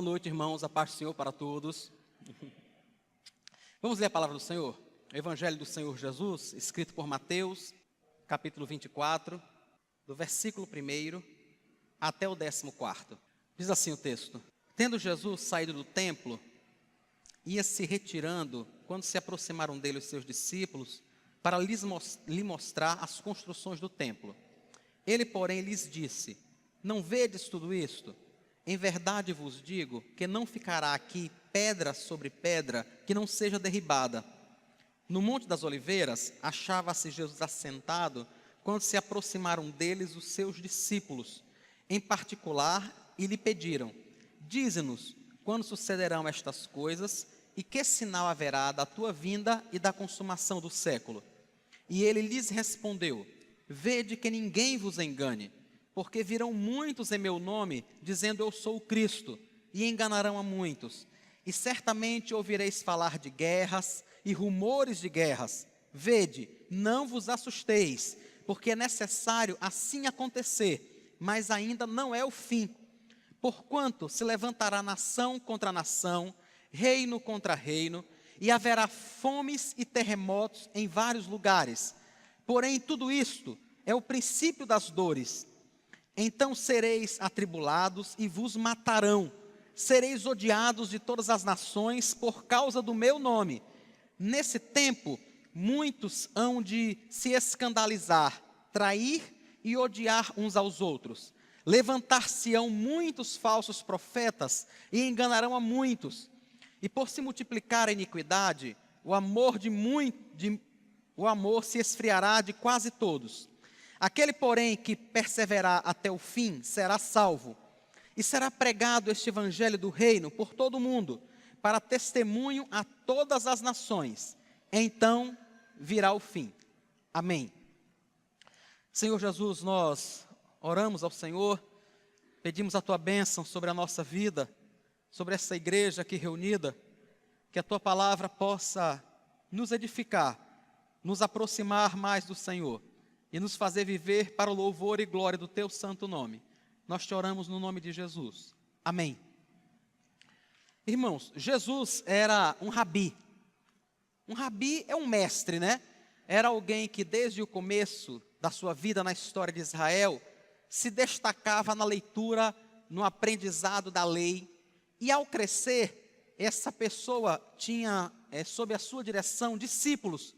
Boa noite, irmãos, a paz do Senhor para todos. Vamos ler a palavra do Senhor? O Evangelho do Senhor Jesus, escrito por Mateus, capítulo 24, do versículo 1 até o 14. Diz assim o texto: Tendo Jesus saído do templo, ia se retirando, quando se aproximaram dele os seus discípulos, para lhe mostrar as construções do templo. Ele, porém, lhes disse: Não vedes tudo isto? Em verdade vos digo que não ficará aqui pedra sobre pedra que não seja derribada. No Monte das Oliveiras, achava-se Jesus assentado, quando se aproximaram deles os seus discípulos, em particular, e lhe pediram: Dize-nos, quando sucederão estas coisas, e que sinal haverá da tua vinda e da consumação do século? E ele lhes respondeu: Vede que ninguém vos engane, porque virão muitos em meu nome, dizendo eu sou o Cristo, e enganarão a muitos. E certamente ouvireis falar de guerras e rumores de guerras. Vede, não vos assusteis, porque é necessário assim acontecer, mas ainda não é o fim. Porquanto se levantará nação contra nação, reino contra reino, e haverá fomes e terremotos em vários lugares. Porém, tudo isto é o princípio das dores. Então sereis atribulados e vos matarão. Sereis odiados de todas as nações por causa do meu nome. Nesse tempo, muitos hão de se escandalizar, trair e odiar uns aos outros. Levantar-se-ão muitos falsos profetas e enganarão a muitos. E por se multiplicar a iniquidade, o amor se esfriará de quase todos. Aquele, porém, que perseverar até o fim, será salvo. E será pregado este evangelho do reino por todo o mundo, para testemunho a todas as nações. Então virá o fim. Amém. Senhor Jesus, nós oramos ao Senhor, pedimos a Tua bênção sobre a nossa vida, sobre essa igreja aqui reunida, que a Tua palavra possa nos edificar, nos aproximar mais do Senhor e nos fazer viver para o louvor e glória do Teu santo nome. Nós te oramos no nome de Jesus. Amém. Irmãos, Jesus era um rabi. Um rabi é um mestre, né? Era alguém que desde o começo da sua vida na história de Israel, se destacava na leitura, no aprendizado da lei. E ao crescer, essa pessoa tinha sob a sua direção discípulos,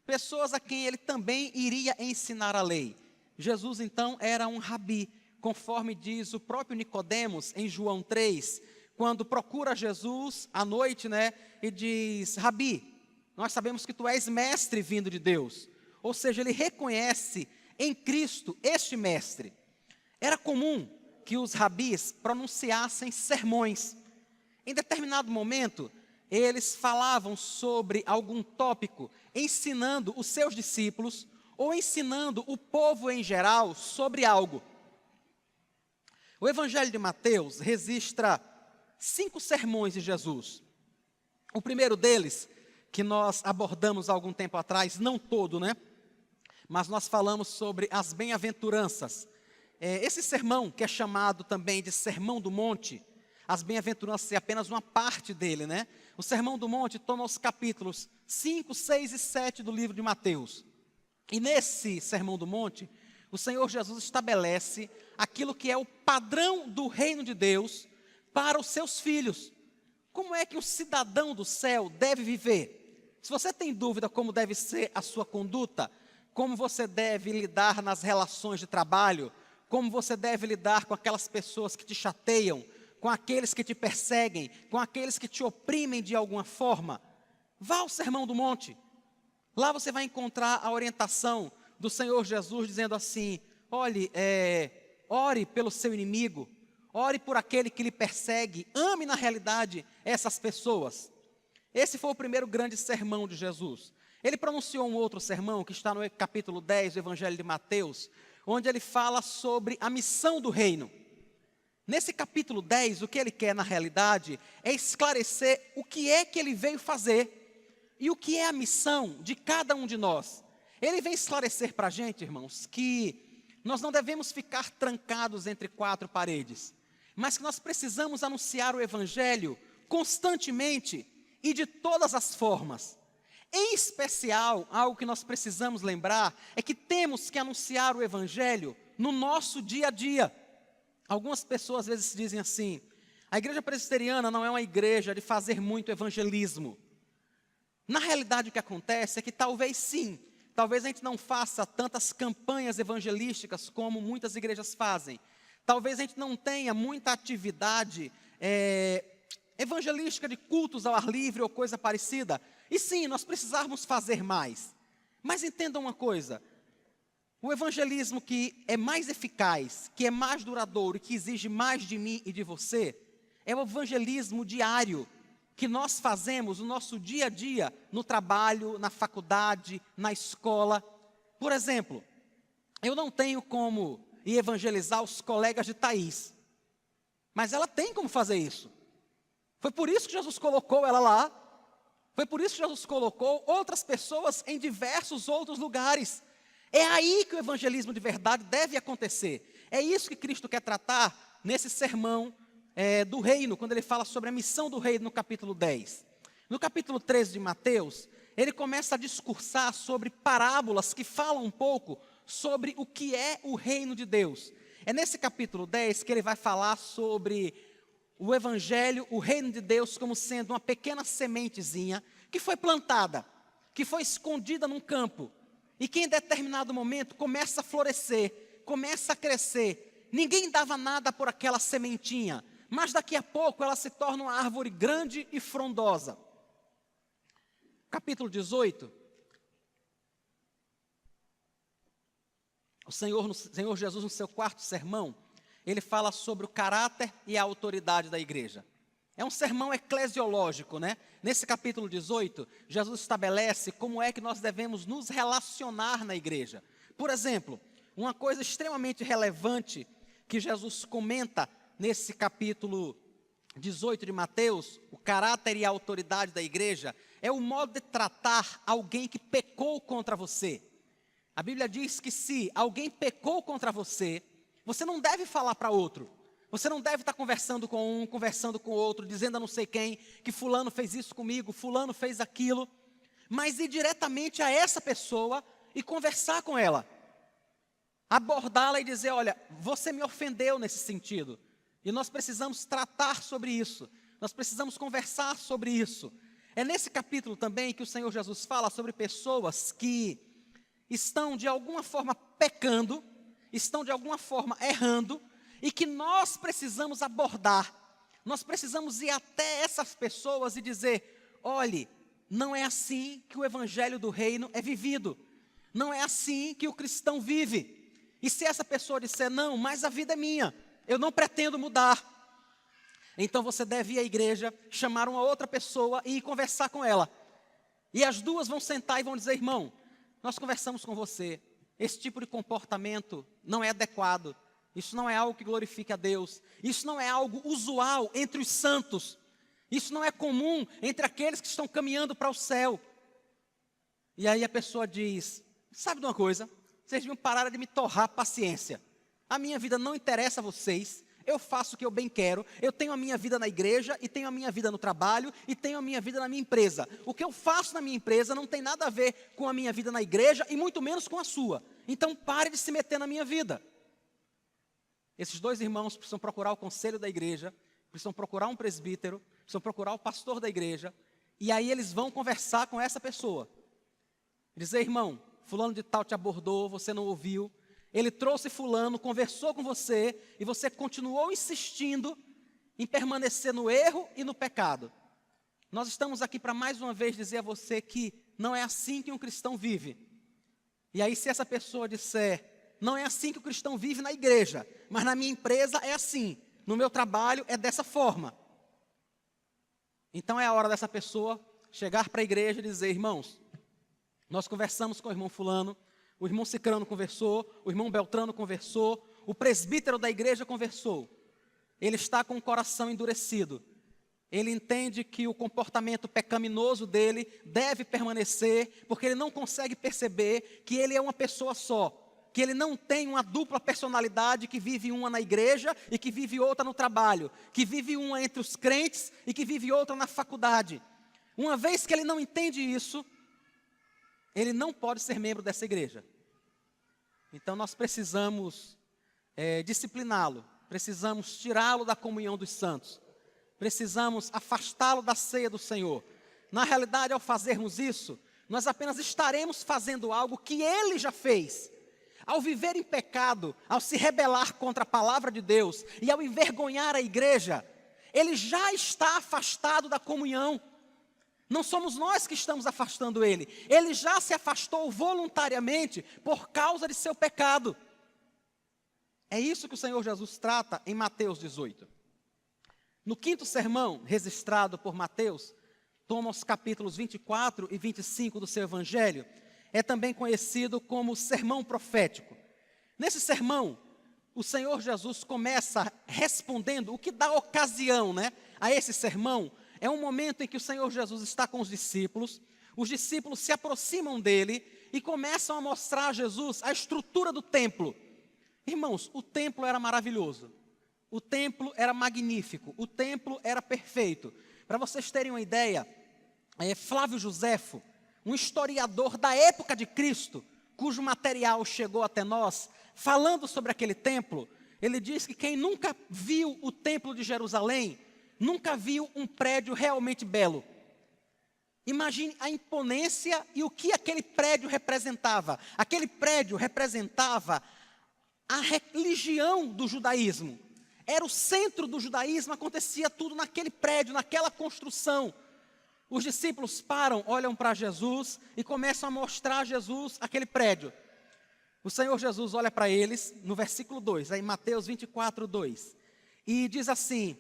pessoas a quem ele também iria ensinar a lei. Jesus, então, era um rabi, conforme diz o próprio Nicodemos em João 3, quando procura Jesus à noite, né, e diz: Rabi, nós sabemos que tu és mestre vindo de Deus. Ou seja, ele reconhece em Cristo este mestre. Era comum que os rabis pronunciassem sermões. Em determinado momento, eles falavam sobre algum tópico, ensinando os seus discípulos ou ensinando o povo em geral sobre algo. O Evangelho de Mateus registra 5 sermões de Jesus. O primeiro deles, que nós abordamos há algum tempo atrás, não todo, né? Mas nós falamos sobre as bem-aventuranças. Esse sermão, que é chamado também de Sermão do Monte, as bem-aventuranças é apenas uma parte dele, né? O Sermão do Monte toma os capítulos 5, 6 e 7 do livro de Mateus. E nesse Sermão do Monte, o Senhor Jesus estabelece aquilo que é o padrão do reino de Deus para os seus filhos. Como é que um cidadão do céu deve viver? Se você tem dúvida como deve ser a sua conduta, como você deve lidar nas relações de trabalho, como você deve lidar com aquelas pessoas que te chateiam, com aqueles que te perseguem, com aqueles que te oprimem de alguma forma, vá ao Sermão do Monte. Lá você vai encontrar a orientação do Senhor Jesus dizendo assim: olhe, ore pelo seu inimigo, ore por aquele que lhe persegue, ame na realidade essas pessoas. Esse foi o primeiro grande sermão de Jesus. Ele pronunciou um outro sermão que está no capítulo 10 do Evangelho de Mateus, onde ele fala sobre a missão do reino. Nesse capítulo 10, o que ele quer na realidade é esclarecer o que é que ele veio fazer e o que é a missão de cada um de nós. Ele vem esclarecer para a gente, irmãos, que nós não devemos ficar trancados entre 4 paredes. mas que nós precisamos anunciar o Evangelho constantemente e de todas as formas. Em especial, algo que nós precisamos lembrar é que temos que anunciar o Evangelho no nosso dia a dia. Algumas pessoas às vezes dizem assim: a igreja presbiteriana não é uma igreja de fazer muito evangelismo. Na realidade, o que acontece é que talvez sim, talvez a gente não faça tantas campanhas evangelísticas como muitas igrejas fazem. Talvez a gente não tenha muita atividade evangelística de cultos ao ar livre ou coisa parecida. E sim, nós precisamos fazer mais. Mas entendam uma coisa: o evangelismo que é mais eficaz, que é mais duradouro e que exige mais de mim e de você, é o evangelismo diário que nós fazemos no nosso dia a dia, no trabalho, na faculdade, na escola. Por exemplo, eu não tenho como ir evangelizar os colegas de Thaís, mas ela tem como fazer isso. Foi por isso que Jesus colocou ela lá. Foi por isso que Jesus colocou outras pessoas em diversos outros lugares. É aí que o evangelismo de verdade deve acontecer. É isso que Cristo quer tratar nesse sermão do reino, quando ele fala sobre a missão do reino no capítulo 10. No capítulo 13 de Mateus, ele começa a discursar sobre parábolas que falam um pouco sobre o que é o reino de Deus. É nesse capítulo 10 que ele vai falar sobre o evangelho, o reino de Deus, como sendo uma pequena sementezinha que foi plantada, que foi escondida num campo, e que em determinado momento começa a florescer, começa a crescer. Ninguém dava nada por aquela sementinha, mas daqui a pouco ela se torna uma árvore grande e frondosa. Capítulo 18. O Senhor Jesus, no seu quarto sermão, ele fala sobre o caráter e a autoridade da igreja. É um sermão eclesiológico, né? Nesse capítulo 18, Jesus estabelece como é que nós devemos nos relacionar na igreja. Por exemplo, uma coisa extremamente relevante que Jesus comenta nesse capítulo 18 de Mateus, o caráter e a autoridade da igreja, é o modo de tratar alguém que pecou contra você. A Bíblia diz que se alguém pecou contra você, você não deve falar para outro. Você não deve estar conversando com um, conversando com o outro, dizendo a não sei quem, que fulano fez isso comigo, fulano fez aquilo. Mas ir diretamente a essa pessoa e conversar com ela. Abordá-la e dizer: olha, você me ofendeu nesse sentido. E nós precisamos tratar sobre isso. Nós precisamos conversar sobre isso. É nesse capítulo também que o Senhor Jesus fala sobre pessoas que estão de alguma forma pecando, estão de alguma forma errando, e que nós precisamos abordar. Nós precisamos ir até essas pessoas e dizer: olhe, não é assim que o evangelho do reino é vivido. Não é assim que o cristão vive. E se essa pessoa disser: não, mas a vida é minha, eu não pretendo mudar, então você deve ir à igreja, chamar uma outra pessoa e ir conversar com ela. E as duas vão sentar e vão dizer: irmão, nós conversamos com você, esse tipo de comportamento não é adequado, isso não é algo que glorifique a Deus, isso não é algo usual entre os santos, isso não é comum entre aqueles que estão caminhando para o céu. E aí a pessoa diz: sabe de uma coisa, vocês deviam parar de me torrar paciência. A minha vida não interessa a vocês, eu faço o que eu bem quero, eu tenho a minha vida na igreja, e tenho a minha vida no trabalho, e tenho a minha vida na minha empresa. O que eu faço na minha empresa não tem nada a ver com a minha vida na igreja, e muito menos com a sua. Então pare de se meter na minha vida. Esses dois irmãos precisam procurar o conselho da igreja, precisam procurar um presbítero, precisam procurar o pastor da igreja, e aí eles vão conversar com essa pessoa. Dizer: irmão, fulano de tal te abordou, você não ouviu, ele trouxe fulano, conversou com você, e você continuou insistindo em permanecer no erro e no pecado. Nós estamos aqui para mais uma vez dizer a você que não é assim que um cristão vive. E aí se essa pessoa disser: não é assim que o cristão vive na igreja, mas na minha empresa é assim, no meu trabalho é dessa forma, então é a hora dessa pessoa chegar para a igreja e dizer: irmãos, nós conversamos com o irmão fulano, o irmão Cicrano conversou, o irmão Beltrano conversou, o presbítero da igreja conversou. Ele está com o coração endurecido. Ele entende que o comportamento pecaminoso dele deve permanecer, porque ele não consegue perceber que ele é uma pessoa só, que ele não tem uma dupla personalidade, que vive uma na igreja e que vive outra no trabalho, que vive uma entre os crentes e que vive outra na faculdade. Uma vez que ele não entende isso, ele não pode ser membro dessa igreja. Então nós precisamos discipliná-lo, precisamos tirá-lo da comunhão dos santos, precisamos afastá-lo da ceia do Senhor. Na realidade, ao fazermos isso, nós apenas estaremos fazendo algo que ele já fez. Ao viver em pecado, ao se rebelar contra a palavra de Deus e ao envergonhar a igreja, ele já está afastado da comunhão. Não somos nós que estamos afastando ele. Ele já se afastou voluntariamente por causa de seu pecado. É isso que o Senhor Jesus trata em Mateus 18. No quinto sermão, registrado por Mateus, toma os capítulos 24 e 25 do seu evangelho, é também conhecido como sermão profético. Nesse sermão, o Senhor Jesus começa respondendo o que dá ocasião, a esse sermão. É um momento em que o Senhor Jesus está com os discípulos se aproximam dele e começam a mostrar a Jesus a estrutura do templo. Irmãos, o templo era maravilhoso, o templo era magnífico, o templo era perfeito. Para vocês terem uma ideia, Flávio Joséfo, um historiador da época de Cristo, cujo material chegou até nós, falando sobre aquele templo, ele diz que quem nunca viu o templo de Jerusalém, nunca viu um prédio realmente belo. Imagine a imponência e o que aquele prédio representava. Aquele prédio representava a religião do judaísmo. Era o centro do judaísmo, acontecia tudo naquele prédio, naquela construção. Os discípulos param, olham para Jesus e começam a mostrar a Jesus aquele prédio. O Senhor Jesus olha para eles, no versículo 2, em Mateus 24, 2, e diz assim: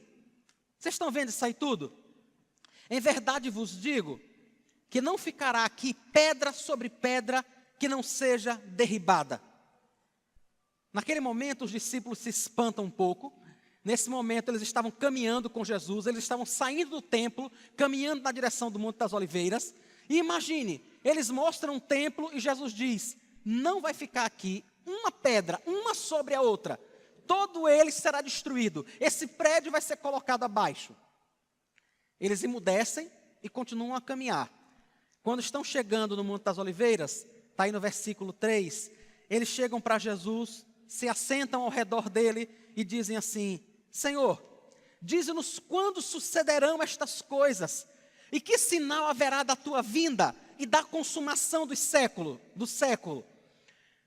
vocês estão vendo isso aí tudo? Em verdade vos digo, que não ficará aqui pedra sobre pedra que não seja derribada. Naquele momento os discípulos se espantam um pouco. Nesse momento eles estavam caminhando com Jesus, eles estavam saindo do templo, caminhando na direção do Monte das Oliveiras. E imagine, eles mostram um templo e Jesus diz: não vai ficar aqui uma pedra, uma sobre a outra. Todo ele será destruído. Esse prédio vai ser colocado abaixo. Eles emudecem e continuam a caminhar. Quando estão chegando no Monte das Oliveiras, está aí no versículo 3, eles chegam para Jesus, se assentam ao redor dele e dizem assim: Senhor, dize-nos quando sucederão estas coisas, e que sinal haverá da tua vinda e da consumação do século.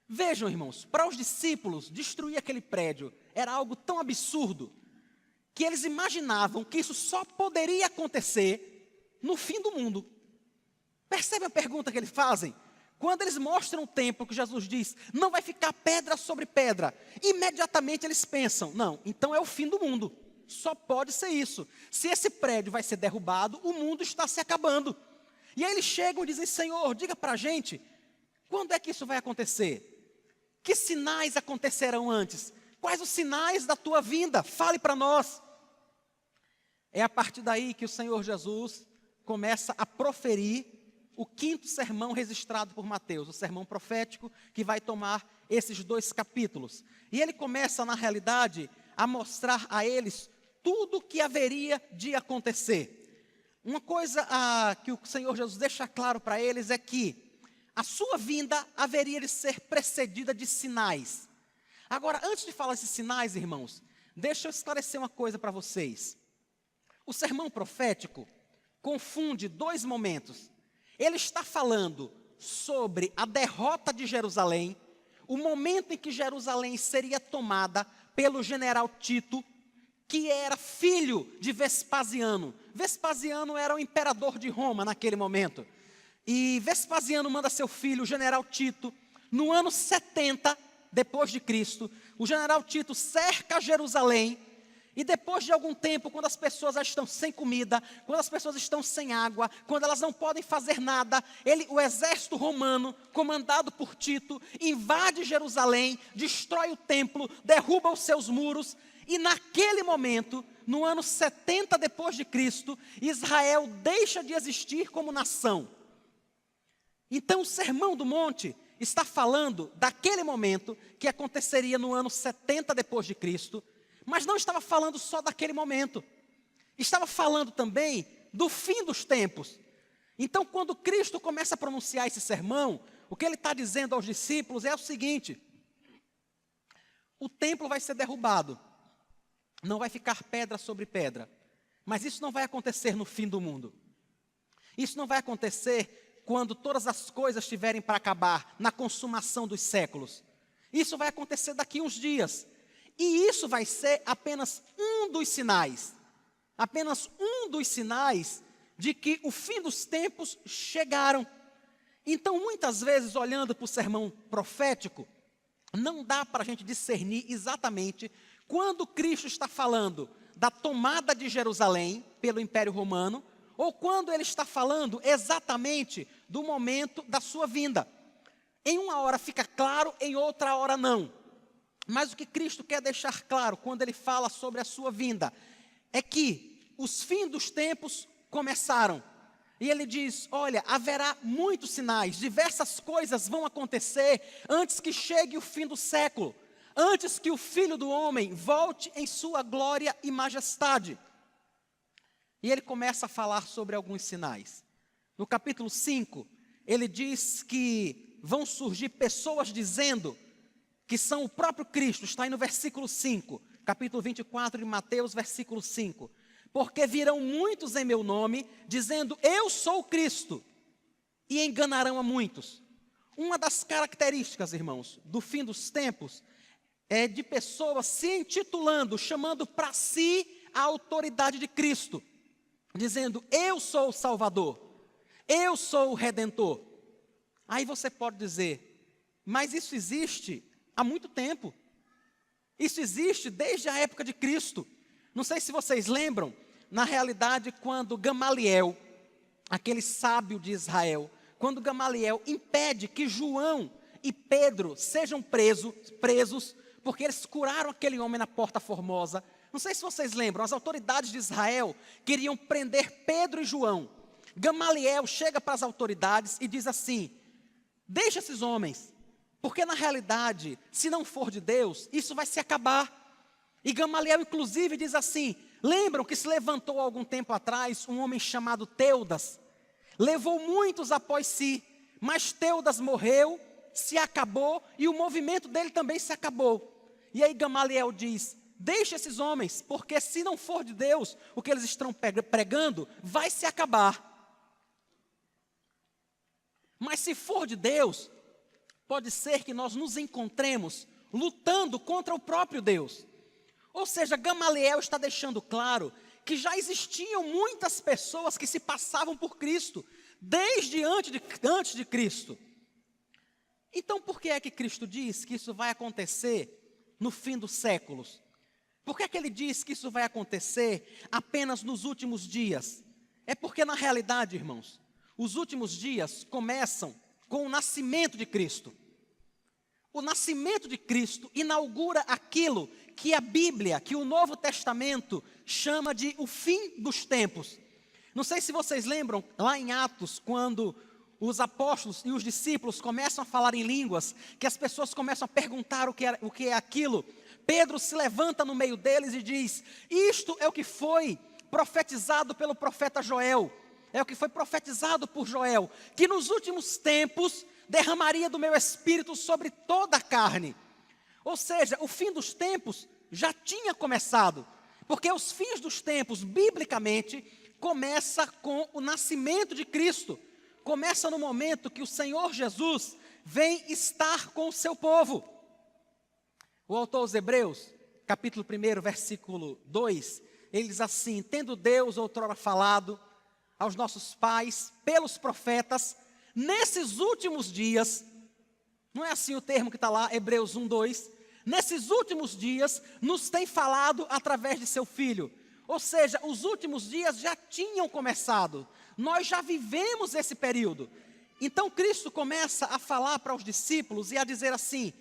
Vejam, irmãos, para os discípulos, destruir aquele prédio era algo tão absurdo, que eles imaginavam que isso só poderia acontecer no fim do mundo. Percebe a pergunta que eles fazem? Quando eles mostram o templo, que Jesus diz, não vai ficar pedra sobre pedra, imediatamente eles pensam, não, então é o fim do mundo, só pode ser isso. Se esse prédio vai ser derrubado, o mundo está se acabando. E aí eles chegam e dizem: Senhor, diga para a gente, quando é que isso vai acontecer? Que sinais acontecerão antes? Quais os sinais da tua vinda? Fale para nós. É a partir daí que o Senhor Jesus começa a proferir o quinto sermão registrado por Mateus, o sermão profético que vai tomar esses 2 capítulos. E ele começa, na realidade, a mostrar a eles tudo o que haveria de acontecer. Uma coisa que o Senhor Jesus deixa claro para eles é que a sua vinda haveria de ser precedida de sinais. Agora, antes de falar esses sinais, irmãos, deixa eu esclarecer uma coisa para vocês. O sermão profético confunde 2 momentos. Ele está falando sobre a derrota de Jerusalém, o momento em que Jerusalém seria tomada pelo general Tito, que era filho de Vespasiano. Vespasiano era o imperador de Roma naquele momento. E Vespasiano manda seu filho, o general Tito, no ano 70 depois de Cristo. O general Tito cerca Jerusalém. E depois de algum tempo, quando as pessoas já estão sem comida, quando as pessoas estão sem água, quando elas não podem fazer nada, o exército romano, comandado por Tito, invade Jerusalém, destrói o templo, derruba os seus muros, e naquele momento, no ano 70 depois de Cristo, Israel deixa de existir como nação. Então o Sermão do Monte, está falando daquele momento que aconteceria no ano 70 depois de Cristo, mas não estava falando só daquele momento. Estava falando também do fim dos tempos. Então, quando Cristo começa a pronunciar esse sermão, o que ele está dizendo aos discípulos é o seguinte: o templo vai ser derrubado, não vai ficar pedra sobre pedra, mas isso não vai acontecer no fim do mundo. Isso não vai acontecer quando todas as coisas estiverem para acabar, na consumação dos séculos. Isso vai acontecer daqui uns dias. E isso vai ser apenas um dos sinais de que o fim dos tempos chegaram. Então, muitas vezes, olhando para o sermão profético, não dá para a gente discernir exatamente quando Cristo está falando da tomada de Jerusalém pelo Império Romano, ou quando ele está falando exatamente do momento da sua vinda. Em uma hora fica claro, em outra hora não. Mas o que Cristo quer deixar claro quando ele fala sobre a sua vinda é que os fins dos tempos começaram. E ele diz: olha, haverá muitos sinais, diversas coisas vão acontecer antes que chegue o fim do século, antes que o Filho do Homem volte em sua glória e majestade. E ele começa a falar sobre alguns sinais. No capítulo 5, ele diz que vão surgir pessoas dizendo que são o próprio Cristo. Está aí no versículo 5, capítulo 24 de Mateus, versículo 5. Porque virão muitos em meu nome, dizendo: eu sou o Cristo, e enganarão a muitos. Uma das características, irmãos, do fim dos tempos, é de pessoas se intitulando, chamando para si a autoridade de Cristo, dizendo: eu sou o Salvador, eu sou o Redentor. Aí você pode dizer: mas isso existe há muito tempo. Isso existe desde a época de Cristo. Não sei se vocês lembram, na realidade, quando Gamaliel, aquele sábio de Israel, quando Gamaliel impede que João e Pedro sejam presos, porque eles curaram aquele homem na Porta Formosa. Não sei se vocês lembram, as autoridades de Israel queriam prender Pedro e João. Gamaliel chega para as autoridades e diz assim: deixa esses homens, porque na realidade, se não for de Deus, isso vai se acabar. E Gamaliel inclusive diz assim: lembram que se levantou há algum tempo atrás um homem chamado Teudas, levou muitos após si, mas Teudas morreu, se acabou, e o movimento dele também se acabou. E aí Gamaliel diz: deixa esses homens, porque se não for de Deus, o que eles estão pregando vai se acabar. Mas se for de Deus, pode ser que nós nos encontremos lutando contra o próprio Deus. Ou seja, Gamaliel está deixando claro que já existiam muitas pessoas que se passavam por Cristo, desde antes de Cristo. Então, por que é que Cristo diz que isso vai acontecer no fim dos séculos? Por que é que ele diz que isso vai acontecer apenas nos últimos dias? É porque, na realidade, irmãos, os últimos dias começam com o nascimento de Cristo. O nascimento de Cristo inaugura aquilo que a Bíblia, que o Novo Testamento chama de o fim dos tempos. Não sei se vocês lembram, lá em Atos, quando os apóstolos e os discípulos começam a falar em línguas, que as pessoas começam a perguntar o que é aquilo. Pedro se levanta no meio deles e diz: isto é o que foi profetizado pelo profeta Joel, é o que foi profetizado por Joel, que nos últimos tempos derramaria do meu espírito sobre toda a carne. Ou seja, o fim dos tempos já tinha começado, porque os fins dos tempos, biblicamente, começa com o nascimento de Cristo, começa no momento que o Senhor Jesus vem estar com o seu povo. O autor aos Hebreus, capítulo 1, versículo 2, ele diz assim: tendo Deus outrora falado aos nossos pais, pelos profetas, nesses últimos dias, não é assim o termo que está lá, Hebreus 1, 2, nesses últimos dias, nos tem falado através de seu Filho. Ou seja, os últimos dias já tinham começado, nós já vivemos esse período. Então Cristo começa a falar para os discípulos e a dizer assim: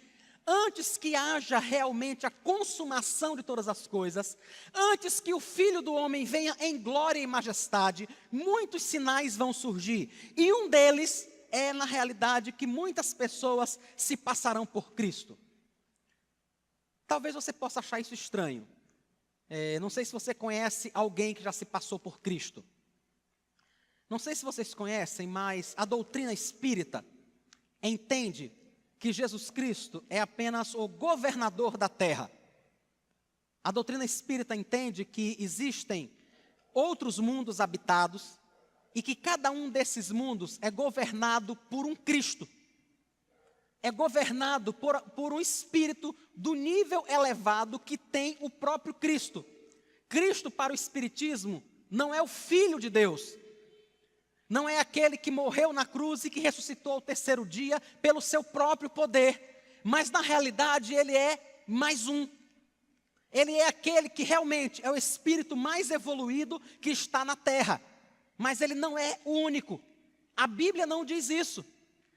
antes que haja realmente a consumação de todas as coisas, antes que o Filho do Homem venha em glória e majestade, muitos sinais vão surgir. E um deles é na realidade que muitas pessoas se passarão por Cristo. Talvez você possa achar isso estranho. Não sei se você conhece alguém que já se passou por Cristo. Não sei se vocês conhecem, mas a doutrina espírita entende que Jesus Cristo é apenas o governador da terra. A doutrina espírita entende que existem outros mundos habitados e que cada um desses mundos é governado por um Cristo. É governado por um espírito do nível elevado que tem o próprio Cristo. Cristo, para o espiritismo, não é o Filho de Deus. Não é aquele que morreu na cruz e que ressuscitou ao terceiro dia pelo seu próprio poder. Mas, na realidade, ele é mais um. Ele é aquele que realmente é o espírito mais evoluído que está na terra. Mas ele não é o único. A Bíblia não diz isso.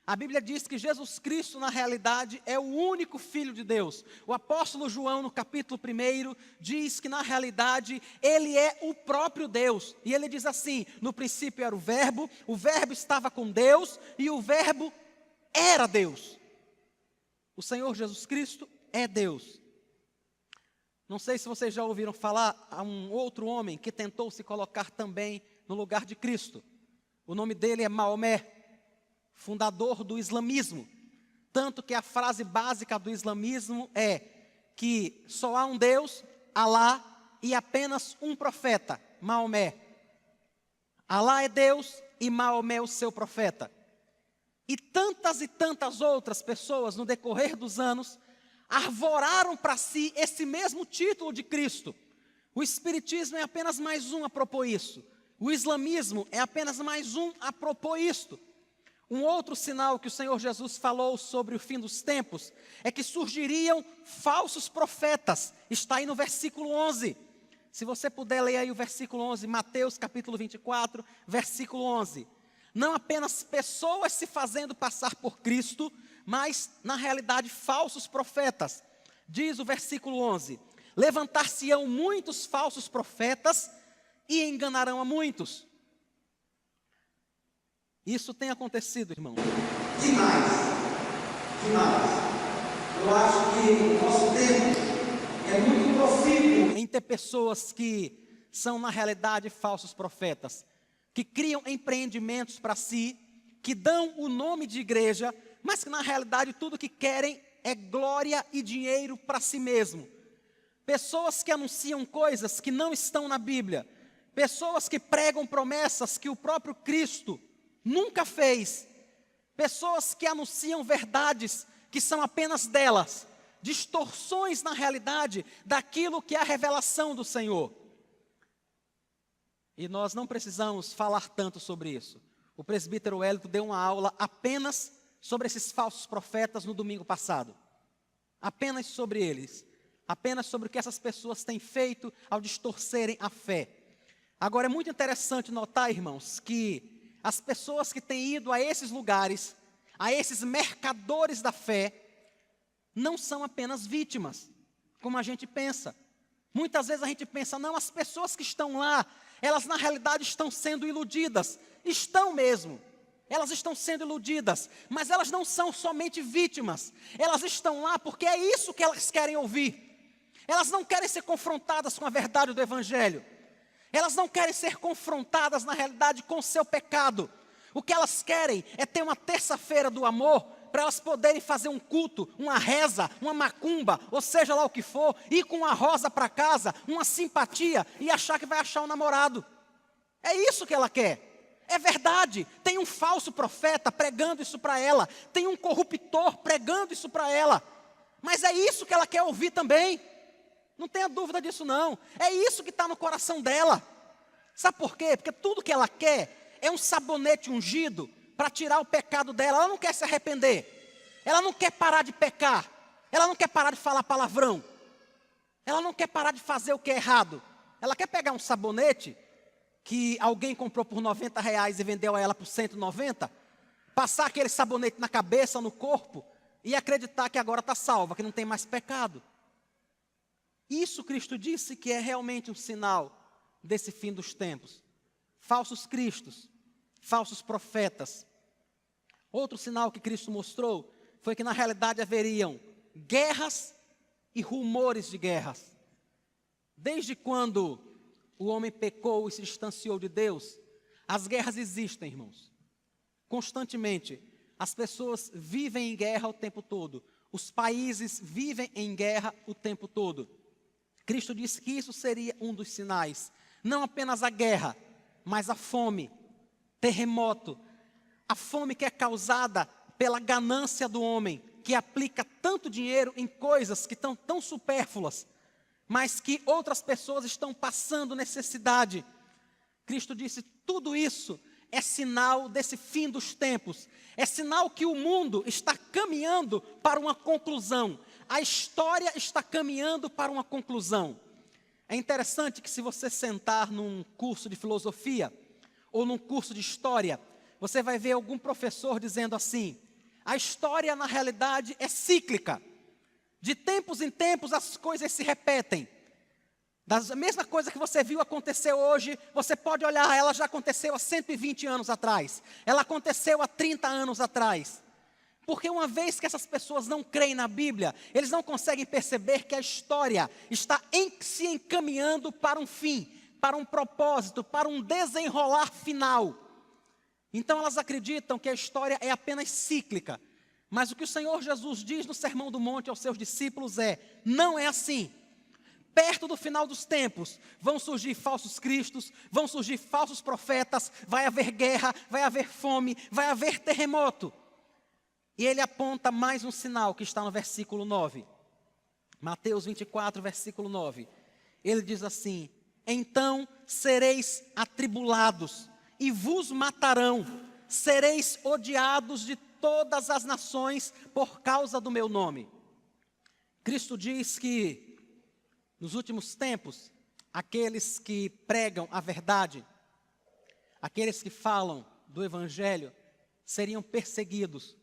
A Bíblia diz que Jesus Cristo, na realidade, é o único Filho de Deus. O apóstolo João, no capítulo 1, diz que, na realidade, ele é o próprio Deus. E ele diz assim: no princípio era o Verbo estava com Deus e o Verbo era Deus. O Senhor Jesus Cristo é Deus. Não sei se vocês já ouviram falar a um outro homem que tentou se colocar também no lugar de Cristo. O nome dele é Maomé, fundador do islamismo. Tanto que a frase básica do islamismo é que só há um Deus, Alá, e apenas um profeta, Maomé. Alá é Deus e Maomé é o seu profeta. E tantas outras pessoas no decorrer dos anos arvoraram para si esse mesmo título de Cristo. O espiritismo é apenas mais um a propor isso. O islamismo é apenas mais um a propor isto. Um outro sinal que o Senhor Jesus falou sobre o fim dos tempos é que surgiriam falsos profetas. Está aí no versículo 11. Se você puder ler aí o versículo 11, Mateus capítulo 24, versículo 11. Não apenas pessoas se fazendo passar por Cristo, mas na realidade falsos profetas. Diz o versículo 11: levantar-se-ão muitos falsos profetas e enganarão a muitos. Isso tem acontecido, irmão. Demais. Eu acho que o nosso tempo é muito profícuo em ter pessoas que são, na realidade, falsos profetas, que criam empreendimentos para si, que dão o nome de igreja, mas que, na realidade, tudo que querem é glória e dinheiro para si mesmo. Pessoas que anunciam coisas que não estão na Bíblia, pessoas que pregam promessas que o próprio Cristo nunca fez, pessoas que anunciam verdades que são apenas delas, distorções na realidade daquilo que é a revelação do Senhor. E nós não precisamos falar tanto sobre isso. O presbítero Hélito deu uma aula apenas sobre esses falsos profetas no domingo passado. Apenas sobre eles. Apenas sobre o que essas pessoas têm feito ao distorcerem a fé. Agora é muito interessante notar, irmãos, que as pessoas que têm ido a esses lugares, a esses mercadores da fé, não são apenas vítimas, como a gente pensa. Muitas vezes a gente pensa, não, as pessoas que estão lá, elas na realidade estão sendo iludidas. Estão mesmo, elas estão sendo iludidas, mas elas não são somente vítimas. Elas estão lá porque é isso que elas querem ouvir. Elas não querem ser confrontadas com a verdade do Evangelho. Elas não querem ser confrontadas, na realidade, com o seu pecado. O que elas querem é ter uma terça-feira do amor, para elas poderem fazer um culto, uma reza, uma macumba, ou seja lá o que for, ir com uma rosa para casa, uma simpatia, e achar que vai achar um namorado. É isso que ela quer. É verdade, tem um falso profeta pregando isso para ela, tem um corruptor pregando isso para ela, mas é isso que ela quer ouvir também. Não tenha dúvida disso não, é isso que está no coração dela. Sabe por quê? Porque tudo que ela quer é um sabonete ungido para tirar o pecado dela. Ela não quer se arrepender, ela não quer parar de pecar, ela não quer parar de falar palavrão, ela não quer parar de fazer o que é errado. Ela quer pegar um sabonete que alguém comprou por R$90 e vendeu a ela por 190, passar aquele sabonete na cabeça, no corpo, e acreditar que agora está salva, que não tem mais pecado. Isso Cristo disse que é realmente um sinal desse fim dos tempos. Falsos cristos, falsos profetas. Outro sinal que Cristo mostrou foi que na realidade haveriam guerras e rumores de guerras. Desde quando o homem pecou e se distanciou de Deus, as guerras existem, irmãos. Constantemente, as pessoas vivem em guerra o tempo todo. Os países vivem em guerra o tempo todo. Cristo disse que isso seria um dos sinais. Não apenas a guerra, mas a fome, terremoto. A fome que é causada pela ganância do homem, que aplica tanto dinheiro em coisas que estão tão supérfluas, mas que outras pessoas estão passando necessidade. Cristo disse, tudo isso é sinal desse fim dos tempos. É sinal que o mundo está caminhando para uma conclusão. A história está caminhando para uma conclusão. É interessante que se você sentar num curso de filosofia ou num curso de história, você vai ver algum professor dizendo assim, a história na realidade é cíclica. De tempos em tempos as coisas se repetem. A mesma coisa que você viu acontecer hoje, você pode olhar, ela já aconteceu há 120 anos atrás. Ela aconteceu há 30 anos atrás. Porque uma vez que essas pessoas não creem na Bíblia, eles não conseguem perceber que a história está se encaminhando para um fim, para um propósito, para um desenrolar final. Então elas acreditam que a história é apenas cíclica. Mas o que o Senhor Jesus diz no Sermão do Monte aos seus discípulos é, não é assim. Perto do final dos tempos, vão surgir falsos cristos, vão surgir falsos profetas, vai haver guerra, vai haver fome, vai haver terremoto. E ele aponta mais um sinal que está no versículo 9. Mateus 24, versículo 9. Ele diz assim, então sereis atribulados e vos matarão, sereis odiados de todas as nações por causa do meu nome. Cristo diz que nos últimos tempos, aqueles que pregam a verdade, aqueles que falam do Evangelho, seriam perseguidos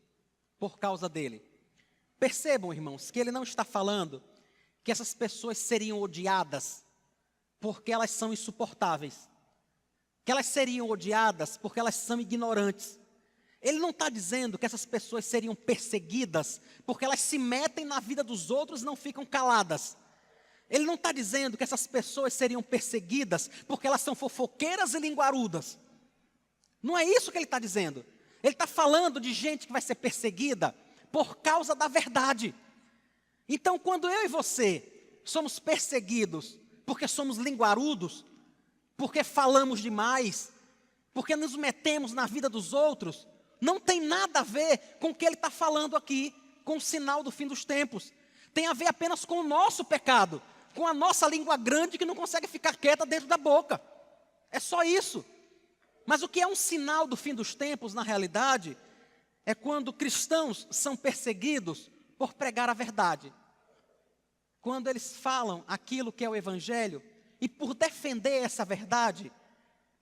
por causa dele. Percebam, irmãos, que ele não está falando que essas pessoas seriam odiadas porque elas são insuportáveis, que elas seriam odiadas porque elas são ignorantes. Ele não está dizendo que essas pessoas seriam perseguidas porque elas se metem na vida dos outros e não ficam caladas. Ele não está dizendo que essas pessoas seriam perseguidas porque elas são fofoqueiras e linguarudas. Não é isso que ele está dizendo. Ele está falando de gente que vai ser perseguida por causa da verdade. Então, quando eu e você somos perseguidos porque somos linguarudos, porque falamos demais, porque nos metemos na vida dos outros, não tem nada a ver com o que ele está falando aqui, com o sinal do fim dos tempos. Tem a ver apenas com o nosso pecado, com a nossa língua grande que não consegue ficar quieta dentro da boca. É só isso. Mas o que é um sinal do fim dos tempos, na realidade, é quando cristãos são perseguidos por pregar a verdade. Quando eles falam aquilo que é o Evangelho, e por defender essa verdade,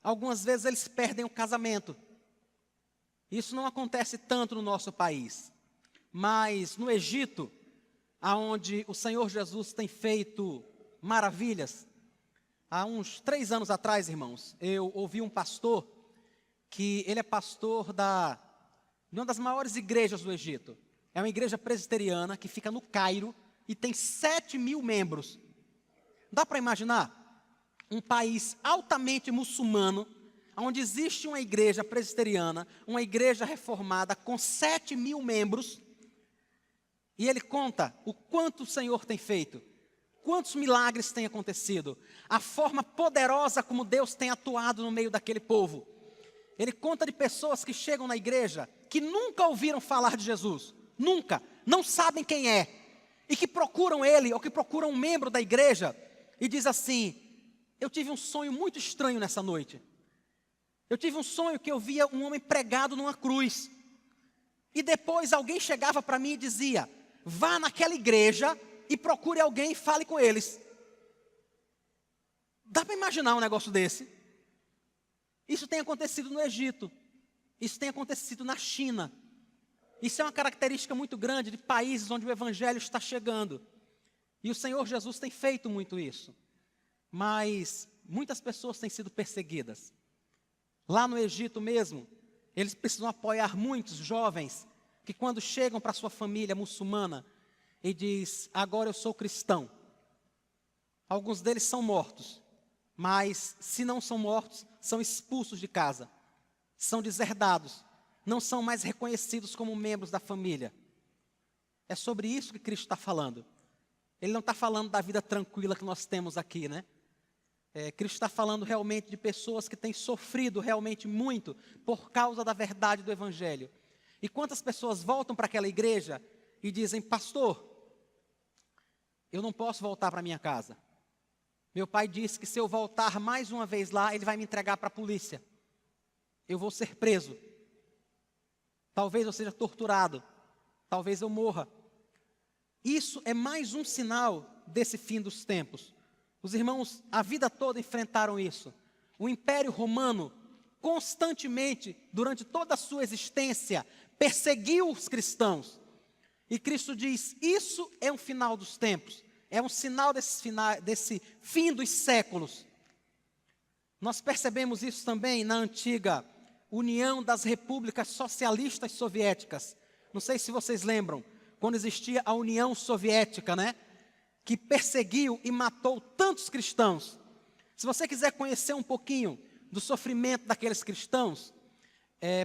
algumas vezes eles perdem o casamento. Isso não acontece tanto no nosso país. Mas no Egito, aonde o Senhor Jesus tem feito maravilhas, há uns 3 anos atrás, irmãos, eu ouvi um pastor, que ele é pastor de uma das maiores igrejas do Egito. É uma igreja presbiteriana que fica no Cairo e tem 7.000 membros. Dá para imaginar? Um país altamente muçulmano, onde existe uma igreja presbiteriana, uma igreja reformada com 7.000 membros, e ele conta o quanto o Senhor tem feito, quantos milagres têm acontecido, a forma poderosa como Deus tem atuado no meio daquele povo. Ele conta de pessoas que chegam na igreja, que nunca ouviram falar de Jesus, nunca, não sabem quem é, e que procuram ele, ou que procuram um membro da igreja, e diz assim, eu tive um sonho muito estranho nessa noite. Eu tive um sonho que eu via um homem pregado numa cruz. E depois alguém chegava para mim e dizia, vá naquela igreja e procure alguém e fale com eles. Dá para imaginar um negócio desse? Isso tem acontecido no Egito. Isso tem acontecido na China. Isso é uma característica muito grande de países onde o Evangelho está chegando. E o Senhor Jesus tem feito muito isso. Mas muitas pessoas têm sido perseguidas. Lá no Egito mesmo, Eles precisam apoiar muitos jovens que quando chegam para sua família muçulmana e diz: agora eu sou cristão. Alguns deles são mortos, mas se não são mortos, são expulsos de casa, são deserdados, não são mais reconhecidos como membros da família. É sobre isso que Cristo está falando. Ele não está falando da vida tranquila que nós temos aqui, né? Cristo está falando realmente de pessoas que têm sofrido realmente muito por causa da verdade do Evangelho. E quantas pessoas voltam para aquela igreja e dizem: pastor, eu não posso voltar para minha casa. Meu pai disse que se eu voltar mais uma vez lá, ele vai me entregar para a polícia. Eu vou ser preso. Talvez eu seja torturado. Talvez eu morra. Isso é mais um sinal desse fim dos tempos. Os irmãos, a vida toda enfrentaram isso. O Império Romano, constantemente, durante toda a sua existência, perseguiu os cristãos. E Cristo diz: isso é um final dos tempos. É um sinal desse fim dos séculos. Nós percebemos isso também na antiga União das Repúblicas Socialistas Soviéticas. Não sei se vocês lembram, quando existia a União Soviética, né? Que perseguiu e matou tantos cristãos. Se você quiser conhecer um pouquinho do sofrimento daqueles cristãos,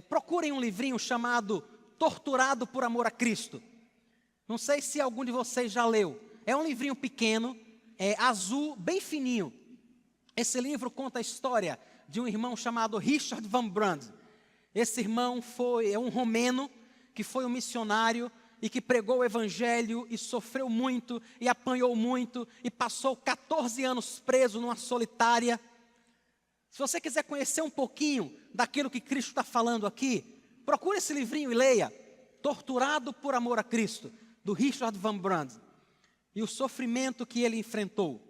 procurem um livrinho chamado Torturado por Amor a Cristo. Não sei se algum de vocês já leu. É um livrinho pequeno, azul, bem fininho. Esse livro conta a história de um irmão chamado Richard Van Brand. Esse irmão é um romeno que foi um missionário e que pregou o Evangelho e sofreu muito e apanhou muito e passou 14 anos preso numa solitária. Se você quiser conhecer um pouquinho daquilo que Cristo está falando aqui, procure esse livrinho e leia. Torturado por Amor a Cristo, do Richard Van Brand. E o sofrimento que ele enfrentou.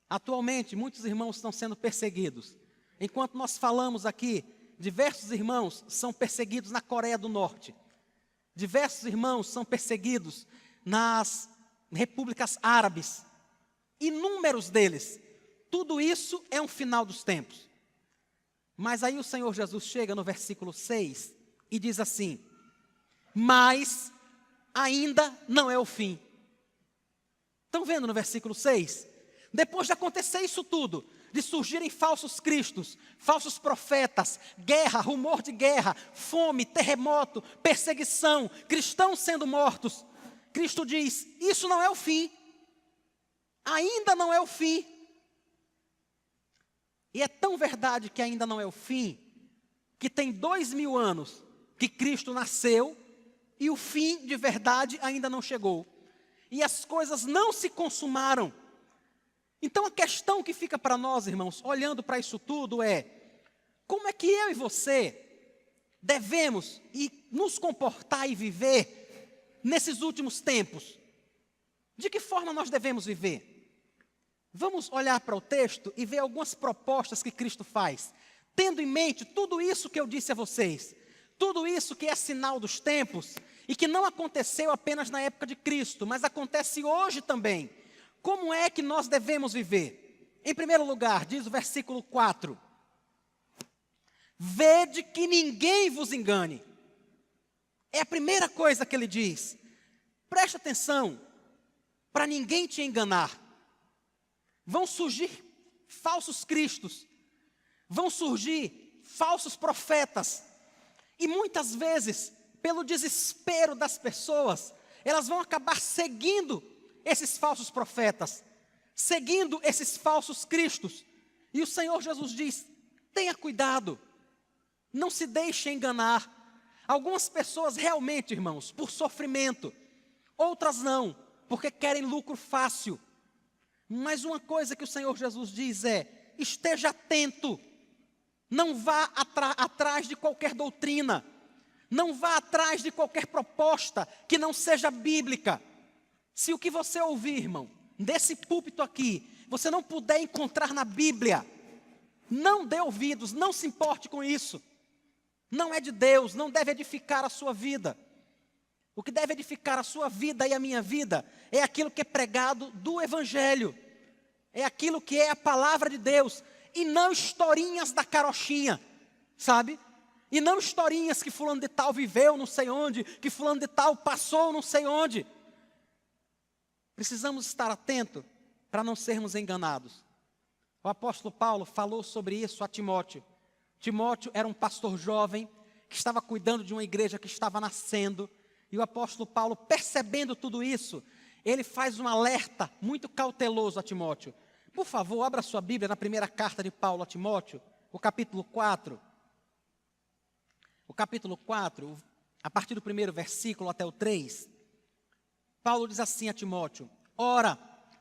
Atualmente, muitos irmãos estão sendo perseguidos. Enquanto nós falamos aqui, diversos irmãos são perseguidos na Coreia do Norte. Diversos irmãos são perseguidos nas repúblicas árabes. Inúmeros deles. Tudo isso é um final dos tempos. Mas aí o Senhor Jesus chega no versículo 6 e diz assim: mas ainda não é o fim. Estão vendo no versículo 6? Depois de acontecer isso tudo, de surgirem falsos cristos, falsos profetas, guerra, rumor de guerra, fome, terremoto, perseguição, cristãos sendo mortos, Cristo diz: isso não é o fim. Ainda não é o fim. E é tão verdade que ainda não é o fim, que tem 2000 anos que Cristo nasceu e o fim de verdade ainda não chegou. E as coisas não se consumaram. Então a questão que fica para nós, irmãos, olhando para isso tudo é: como é que eu e você devemos nos comportar e viver nesses últimos tempos? De que forma nós devemos viver? Vamos olhar para o texto e ver algumas propostas que Cristo faz, tendo em mente tudo isso que eu disse a vocês, tudo isso que é sinal dos tempos, e que não aconteceu apenas na época de Cristo, mas acontece hoje também. Como é que nós devemos viver? Em primeiro lugar, diz o versículo 4: vede que ninguém vos engane. É a primeira coisa que ele diz. Preste atenção, para ninguém te enganar. Vão surgir falsos cristos, vão surgir falsos profetas, e muitas vezes, pelo desespero das pessoas, elas vão acabar seguindo esses falsos profetas, seguindo esses falsos cristos. E o Senhor Jesus diz: tenha cuidado, não se deixe enganar. Algumas pessoas realmente, irmãos, por sofrimento, outras não, porque querem lucro fácil. Mas uma coisa que o Senhor Jesus diz é: esteja atento, não vá atrás de qualquer doutrina, não vá atrás de qualquer proposta que não seja bíblica. Se o que você ouvir, irmão, desse púlpito aqui, você não puder encontrar na Bíblia, não dê ouvidos, não se importe com isso. Não é de Deus, não deve edificar a sua vida. O que deve edificar a sua vida e a minha vida é aquilo que é pregado do Evangelho. É aquilo que é a palavra de Deus, e não historinhas da carochinha, sabe? E não historinhas que fulano de tal viveu não sei onde, que fulano de tal passou não sei onde. Precisamos estar atentos para não sermos enganados. O apóstolo Paulo falou sobre isso a Timóteo. Timóteo era um pastor jovem que estava cuidando de uma igreja que estava nascendo. E o apóstolo Paulo, percebendo tudo isso, ele faz um alerta muito cauteloso a Timóteo. Por favor, abra sua Bíblia na primeira carta de Paulo a Timóteo, o capítulo 4. O capítulo 4, a partir do primeiro versículo até o 3. Paulo diz assim a Timóteo: ora,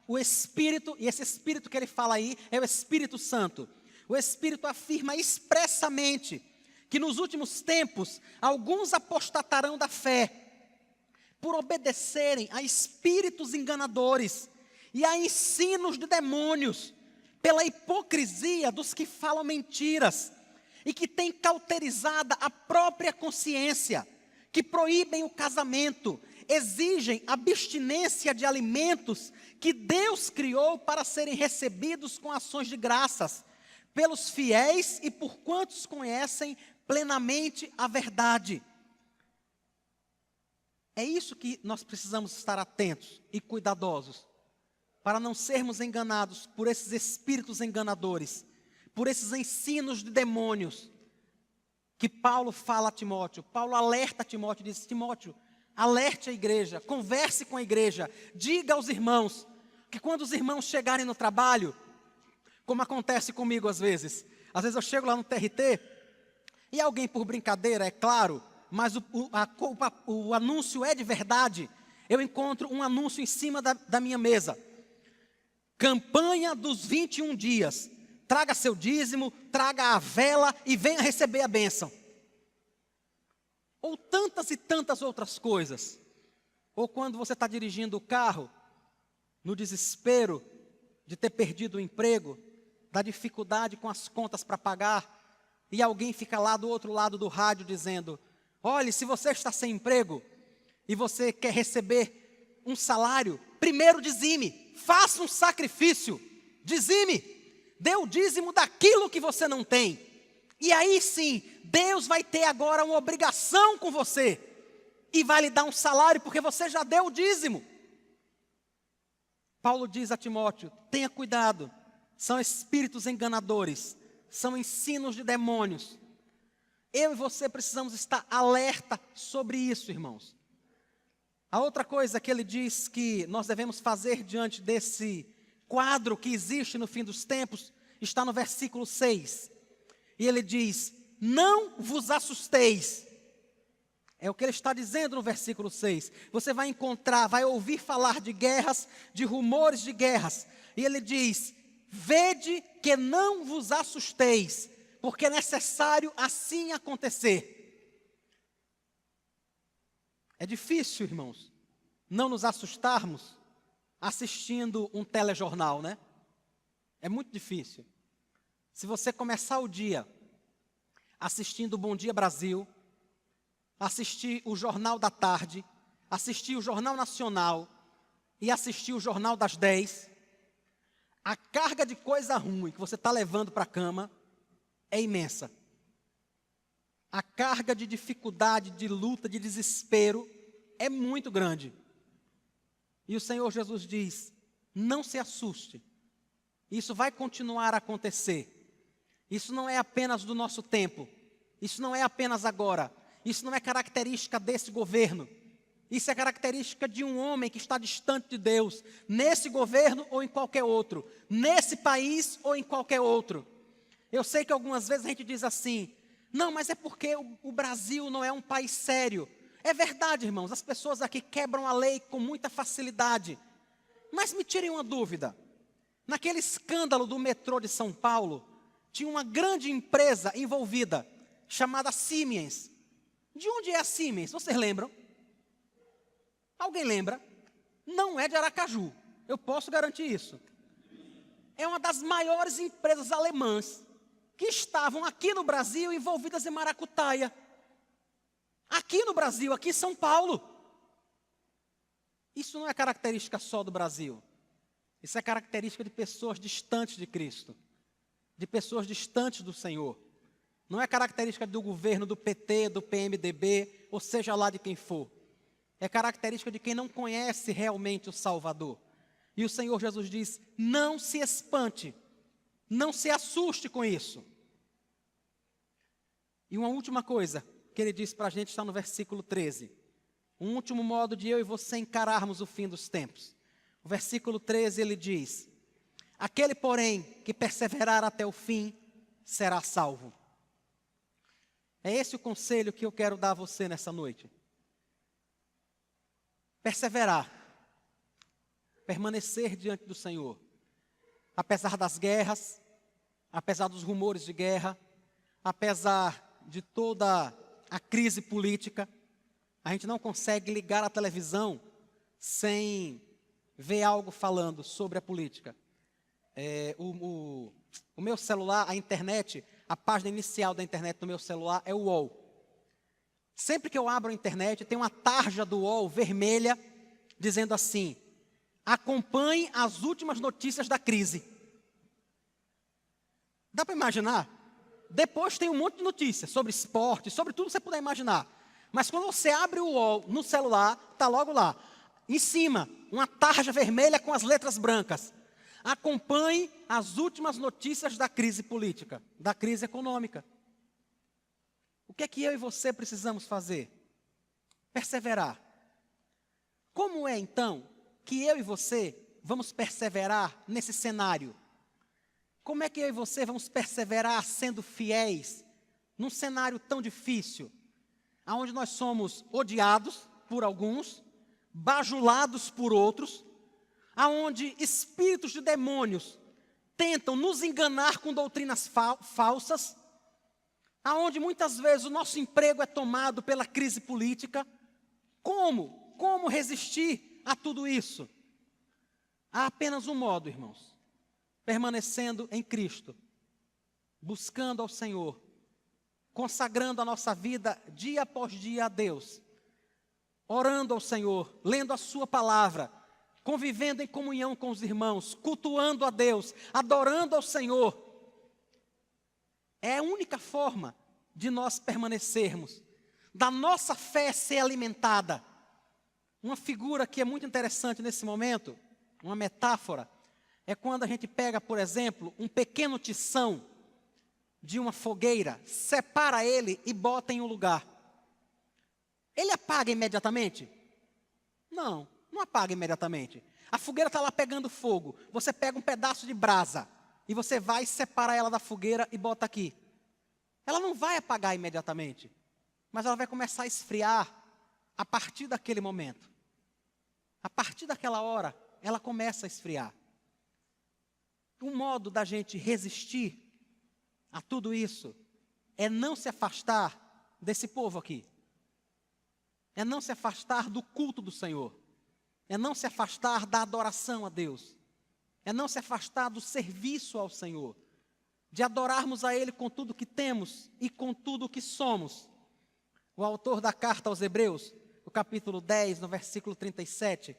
o Espírito, e esse Espírito que ele fala aí é o Espírito Santo. O Espírito afirma expressamente que nos últimos tempos alguns apostatarão da fé, por obedecerem a espíritos enganadores e a ensinos de demônios, pela hipocrisia dos que falam mentiras e que têm cauterizada a própria consciência, que proíbem o casamento, exigem abstinência de alimentos que Deus criou para serem recebidos com ações de graças, pelos fiéis e por quantos conhecem plenamente a verdade. É isso que nós precisamos estar atentos e cuidadosos, para não sermos enganados por esses espíritos enganadores, por esses ensinos de demônios, que Paulo fala a Timóteo. Paulo alerta a Timóteo e diz: Timóteo, alerte a igreja, converse com a igreja, diga aos irmãos, que quando os irmãos chegarem no trabalho, como acontece comigo às vezes eu chego lá no TRT, e alguém por brincadeira, é claro, mas o anúncio é de verdade, eu encontro um anúncio em cima da minha mesa: campanha dos 21 dias, traga seu dízimo, traga a vela e venha receber a bênção. Ou tantas e tantas outras coisas. Ou quando você está dirigindo o carro, no desespero de ter perdido o emprego, da dificuldade com as contas para pagar, e alguém fica lá do outro lado do rádio dizendo: olhe, se você está sem emprego e você quer receber um salário, primeiro dizime, faça um sacrifício, dizime, dê o dízimo daquilo que você não tem. E aí sim, Deus vai ter agora uma obrigação com você e vai lhe dar um salário porque você já deu o dízimo. Paulo diz a Timóteo: tenha cuidado, são espíritos enganadores, são ensinos de demônios. Eu e você precisamos estar alerta sobre isso, irmãos. A outra coisa que ele diz que nós devemos fazer diante desse quadro que existe no fim dos tempos, está no versículo 6. E ele diz: não vos assusteis. É o que ele está dizendo no versículo 6. Você vai encontrar, vai ouvir falar de guerras, de rumores de guerras. E ele diz: vede que não vos assusteis, porque é necessário assim acontecer. É difícil, irmãos, não nos assustarmos assistindo um telejornal, né? É muito difícil. Se você começar o dia assistindo o Bom Dia Brasil, assistir o Jornal da Tarde, assistir o Jornal Nacional e assistir o Jornal das 10, a carga de coisa ruim que você está levando para a cama é imensa. A carga de dificuldade, de luta, de desespero é muito grande. E o Senhor Jesus diz: não se assuste, isso vai continuar a acontecer. Isso não é apenas do nosso tempo, isso não é apenas agora, isso não é característica desse governo, isso é característica de um homem que está distante de Deus, nesse governo ou em qualquer outro, nesse país ou em qualquer outro. Eu sei que algumas vezes a gente diz assim: não, mas é porque o Brasil não é um país sério. É verdade, irmãos, as pessoas aqui quebram a lei com muita facilidade. Mas me tirem uma dúvida: naquele escândalo do metrô de São Paulo, tinha uma grande empresa envolvida, chamada Siemens. De onde é a Siemens? Vocês lembram? Alguém lembra? Não é de Aracaju, eu posso garantir isso. É uma das maiores empresas alemãs que estavam aqui no Brasil envolvidas em maracutaia. Aqui no Brasil, aqui em São Paulo. Isso não é característica só do Brasil. Isso é característica de pessoas distantes de Cristo, de pessoas distantes do Senhor. Não é característica do governo, do PT, do PMDB, ou seja lá de quem for. É característica de quem não conhece realmente o Salvador. E o Senhor Jesus diz, não se espante, não se assuste com isso. E uma última coisa que ele diz para a gente está no versículo 13. Um último modo de eu e você encararmos o fim dos tempos. O versículo 13 ele diz, aquele porém que perseverar até o fim será salvo. É esse o conselho que eu quero dar a você nessa noite. Perseverar. Permanecer diante do Senhor. Apesar das guerras, apesar dos rumores de guerra, apesar de toda a crise política, a gente não consegue ligar a televisão sem ver algo falando sobre a política. O meu celular, a internet, a página inicial da internet do meu celular é o UOL. Sempre que eu abro a internet, tem uma tarja do UOL vermelha, dizendo assim, acompanhe as últimas notícias da crise. Dá para imaginar? Depois tem um monte de notícias sobre esporte, sobre tudo que você puder imaginar. Mas quando você abre o UOL no celular, está logo lá. Em cima, uma tarja vermelha com as letras brancas. Acompanhe as últimas notícias da crise política, da crise econômica. O que é que eu e você precisamos fazer? Perseverar. Como é, então, que eu e você vamos perseverar nesse cenário? Como é que eu e você vamos perseverar sendo fiéis num cenário tão difícil, onde nós somos odiados por alguns, bajulados por outros, aonde espíritos de demônios tentam nos enganar com doutrinas falsas, aonde muitas vezes o nosso emprego é tomado pela crise política? Como resistir a tudo isso? Há apenas um modo, irmãos. Permanecendo em Cristo, buscando ao Senhor, consagrando a nossa vida dia após dia a Deus, orando ao Senhor, lendo a sua palavra, convivendo em comunhão com os irmãos, cultuando a Deus, adorando ao Senhor. É a única forma de nós permanecermos, da nossa fé ser alimentada. Uma figura que é muito interessante nesse momento, uma metáfora, é quando a gente pega, por exemplo, um pequeno tição de uma fogueira, separa ele e bota em um lugar. Ele apaga imediatamente? Não apaga imediatamente. A fogueira está lá pegando fogo. Você pega um pedaço de brasa e você vai e separa ela da fogueira e bota aqui. Ela não vai apagar imediatamente, mas ela vai começar a esfriar a partir daquele momento. A partir daquela hora, ela começa a esfriar. Um modo da gente resistir a tudo isso é não se afastar desse povo aqui. É não se afastar do culto do Senhor. É não se afastar da adoração a Deus. É não se afastar do serviço ao Senhor. De adorarmos a Ele com tudo que temos e com tudo que somos. O autor da carta aos Hebreus, no capítulo 10, no versículo 37,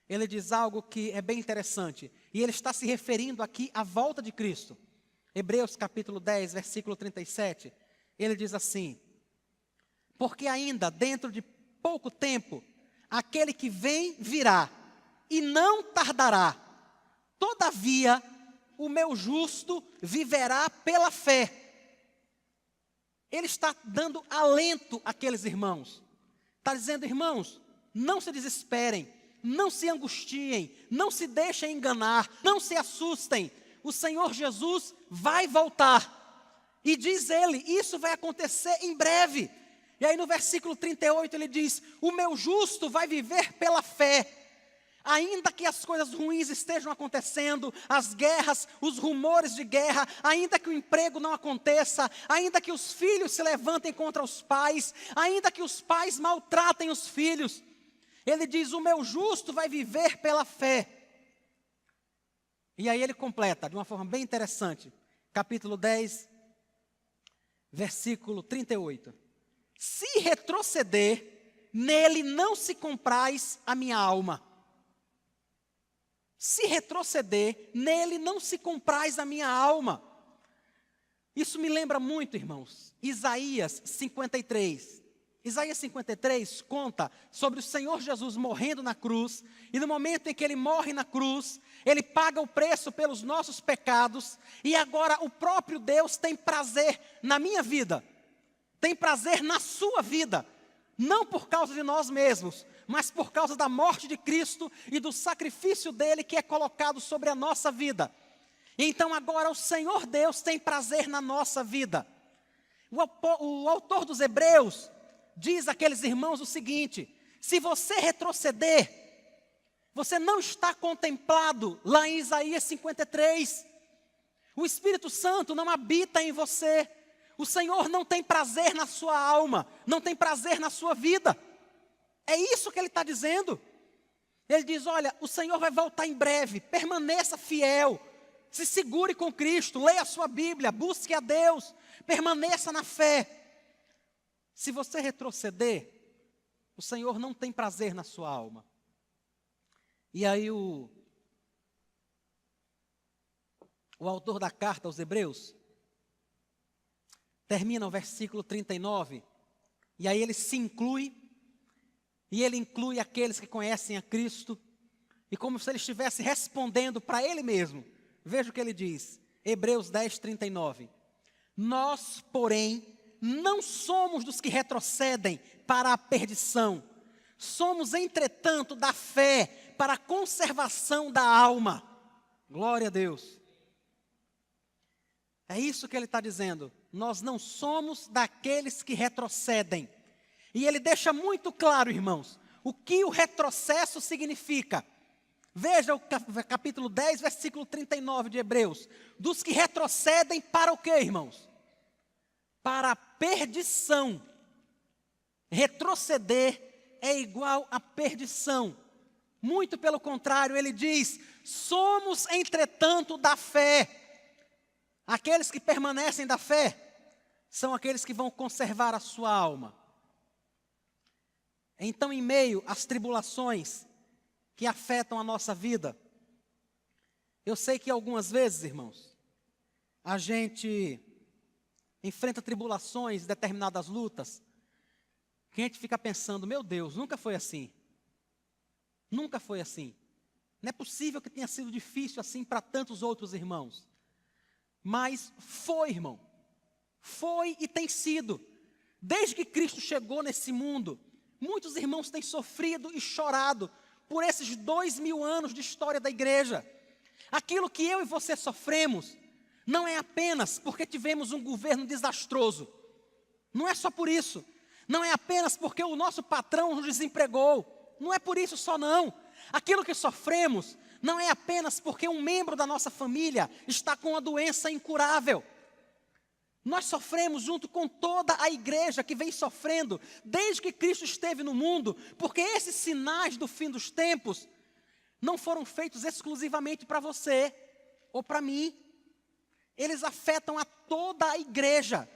ele diz algo que é bem interessante. E ele está se referindo aqui à volta de Cristo. Hebreus capítulo 10, versículo 37. Ele diz assim, porque ainda dentro de pouco tempo, aquele que vem virá, e não tardará. Todavia, o meu justo viverá pela fé. Ele está dando alento àqueles irmãos. Está dizendo, irmãos, não se desesperem, não se angustiem, não se deixem enganar, não se assustem. O Senhor Jesus vai voltar. E diz ele, isso vai acontecer em breve. E aí no versículo 38 ele diz, o meu justo vai viver pela fé. Ainda que as coisas ruins estejam acontecendo, as guerras, os rumores de guerra, ainda que o emprego não aconteça, ainda que os filhos se levantem contra os pais, ainda que os pais maltratem os filhos, ele diz, o meu justo vai viver pela fé. E aí ele completa, de uma forma bem interessante, capítulo 10, versículo 38. Se retroceder, nele não se compraz a minha alma. Se retroceder, nele não se compraz a minha alma. Isso me lembra muito, irmãos, Isaías 53. Isaías 53 conta sobre o Senhor Jesus morrendo na cruz, e no momento em que Ele morre na cruz, Ele paga o preço pelos nossos pecados, e agora o próprio Deus tem prazer na minha vida, tem prazer na sua vida, não por causa de nós mesmos, mas por causa da morte de Cristo e do sacrifício dele que é colocado sobre a nossa vida. Então agora o Senhor Deus tem prazer na nossa vida. O autor dos Hebreus diz àqueles irmãos o seguinte: se você retroceder, você não está contemplado lá em Isaías 53. O Espírito Santo não habita em você. O Senhor não tem prazer na sua alma, não tem prazer na sua vida. É isso que ele está dizendo. Ele diz: olha, o Senhor vai voltar em breve, permaneça fiel, se segure com Cristo, leia a sua Bíblia, busque a Deus, permaneça na fé. Se você retroceder, o Senhor não tem prazer na sua alma. E aí o autor da carta aos Hebreus termina o versículo 39, e aí ele se inclui, e ele inclui aqueles que conhecem a Cristo, e como se ele estivesse respondendo para ele mesmo. Veja o que ele diz, Hebreus 10, 39. Nós, porém, não somos dos que retrocedem para a perdição, somos, entretanto, da fé para a conservação da alma. Glória a Deus. É isso que ele está dizendo. Nós não somos daqueles que retrocedem. E ele deixa muito claro, irmãos, o que o retrocesso significa. Veja o capítulo 10, versículo 39 de Hebreus. Dos que retrocedem para o quê, irmãos? Para a perdição. Retroceder é igual a perdição. Muito pelo contrário, ele diz: somos, entretanto, da fé. Aqueles que permanecem da fé são aqueles que vão conservar a sua alma. Então, em meio às tribulações que afetam a nossa vida, eu sei que algumas vezes, irmãos, a gente enfrenta tribulações, determinadas lutas, que a gente fica pensando: meu Deus, nunca foi assim. Nunca foi assim. Não é possível que tenha sido difícil assim para tantos outros irmãos. Mas foi, irmão. Foi e tem sido. Desde que Cristo chegou nesse mundo, muitos irmãos têm sofrido e chorado por esses 2000 anos de história da igreja. Aquilo que eu e você sofremos não é apenas porque tivemos um governo desastroso. Não é só por isso. Não é apenas porque o nosso patrão nos desempregou. Não é por isso só não. Aquilo que sofremos não é apenas porque um membro da nossa família está com uma doença incurável. Nós sofremos junto com toda a igreja que vem sofrendo desde que Cristo esteve no mundo, porque esses sinais do fim dos tempos não foram feitos exclusivamente para você ou para mim. Eles afetam a toda a igreja,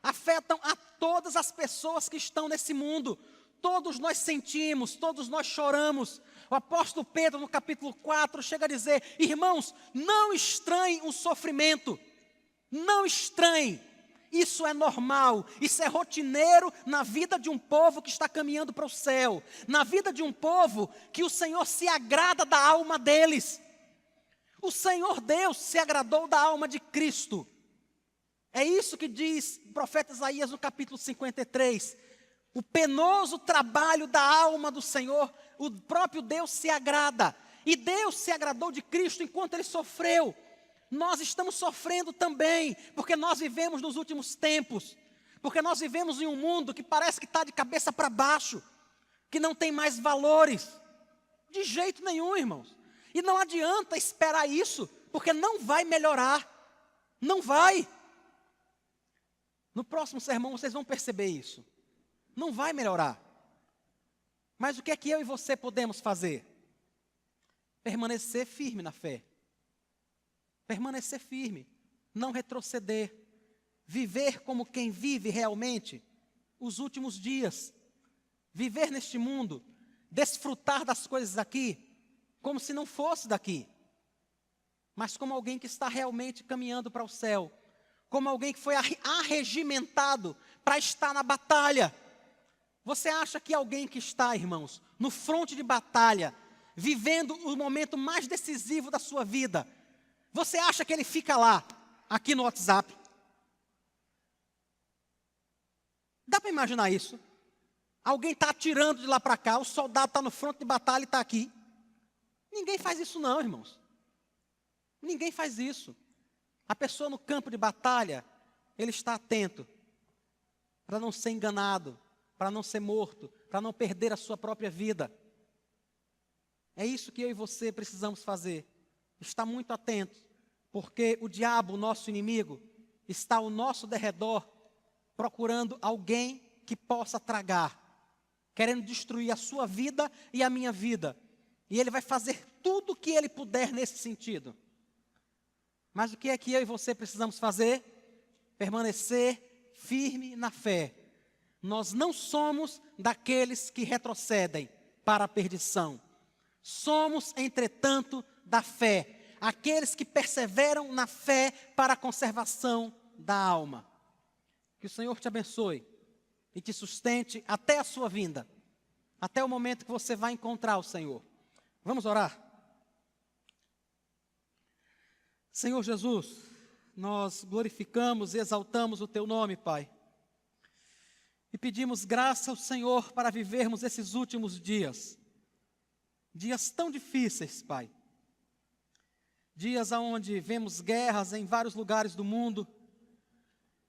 afetam a todas as pessoas que estão nesse mundo. Todos nós sentimos, todos nós choramos. O apóstolo Pedro, no capítulo 4, chega a dizer: irmãos, não estranhem o sofrimento, não estranhem. Isso é normal, isso é rotineiro na vida de um povo que está caminhando para o céu, na vida de um povo que o Senhor se agrada da alma deles. O Senhor Deus se agradou da alma de Cristo. É isso que diz o profeta Isaías no capítulo 53. O penoso trabalho da alma do Senhor, o próprio Deus se agrada. E Deus se agradou de Cristo enquanto Ele sofreu. Nós estamos sofrendo também, porque nós vivemos nos últimos tempos. Porque nós vivemos em um mundo que parece que está de cabeça para baixo, que não tem mais valores. De jeito nenhum, irmãos. E não adianta esperar isso, porque não vai melhorar. Não vai. No próximo sermão vocês vão perceber isso. Não vai melhorar. Mas o que é que eu e você podemos fazer? Permanecer firme na fé. Permanecer firme. Não retroceder. Viver como quem vive realmente os últimos dias. Viver neste mundo. Desfrutar das coisas aqui como se não fosse daqui. Mas como alguém que está realmente caminhando para o céu. como alguém que foi arregimentado para estar na batalha. Você acha que alguém que está, irmãos, no fronte de batalha, vivendo o momento mais decisivo da sua vida, você acha que ele fica lá, aqui no WhatsApp? Dá para imaginar isso? Alguém está atirando de lá para cá, o soldado está no fronte de batalha e está aqui. Ninguém faz isso não, irmãos. Ninguém faz isso. A pessoa no campo de batalha, ele está atento para não ser enganado, para não ser morto, para não perder a sua própria vida. É isso que eu e você precisamos fazer. Estar muito atentos, porque o diabo, o nosso inimigo, está ao nosso derredor, procurando alguém que possa tragar, querendo destruir a sua vida e a minha vida. E ele vai fazer tudo o que ele puder nesse sentido. Mas o que é que eu e você precisamos fazer? Permanecer firme na fé. Nós não somos daqueles que retrocedem para a perdição. Somos, entretanto, da fé. Aqueles que perseveram na fé para a conservação da alma. Que o Senhor te abençoe e te sustente até a sua vinda. Até o momento que você vai encontrar o Senhor. Vamos orar? Senhor Jesus, nós glorificamos e exaltamos o Teu nome, Pai. E pedimos graça ao Senhor para vivermos esses últimos dias. Dias tão difíceis, Pai. Dias onde vemos guerras em vários lugares do mundo.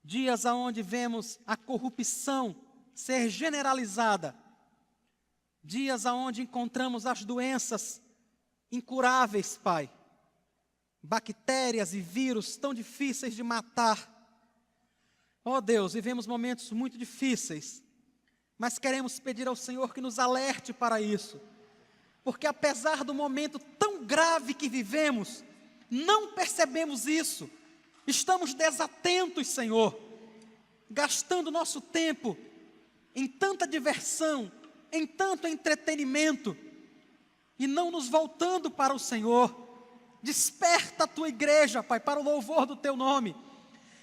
Dias onde vemos a corrupção ser generalizada. Dias onde encontramos as doenças incuráveis, Pai. Bactérias e vírus tão difíceis de matar. Ó Deus, vivemos momentos muito difíceis, mas queremos pedir ao Senhor que nos alerte para isso, porque apesar do momento tão grave que vivemos, não percebemos isso, estamos desatentos, Senhor, gastando nosso tempo em tanta diversão, em tanto entretenimento, e não nos voltando para o Senhor. Desperta a Tua igreja, Pai, para o louvor do Teu nome.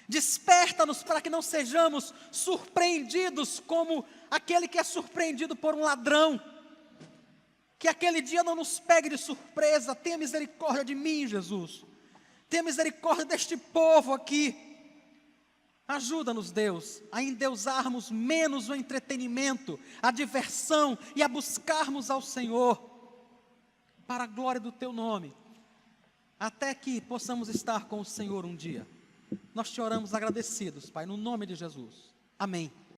Desperta-nos para que não sejamos surpreendidos como aquele que é surpreendido por um ladrão. Que aquele dia não nos pegue de surpresa. Tenha misericórdia de mim, Jesus. Tenha misericórdia deste povo aqui. Ajuda-nos, Deus, a endeusarmos menos o entretenimento, a diversão e a buscarmos ao Senhor para a glória do Teu nome. Até que possamos estar com o Senhor um dia. Nós te oramos agradecidos, Pai, no nome de Jesus. Amém.